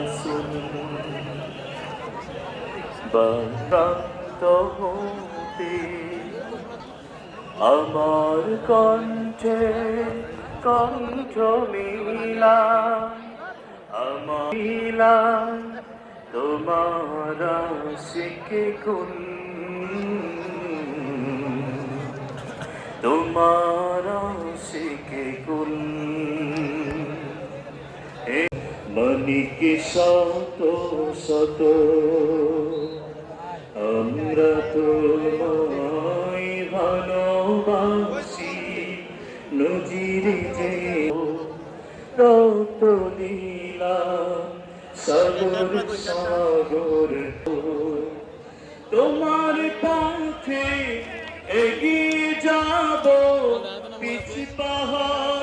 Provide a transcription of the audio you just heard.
রাসূল প্রান্ত হতে আমার কণ্ঠে কণ্ঠ মিলায় আমার মিলায় তোমার আশিকে কুল তোমার আশিকে কুল মানিকে শত শত আমরা তোমায় ভালোবাসি নজিরে যে রত লীলা সাগর সাগর তোমার পথে এগিয়ে যাব পিছ পাহাড়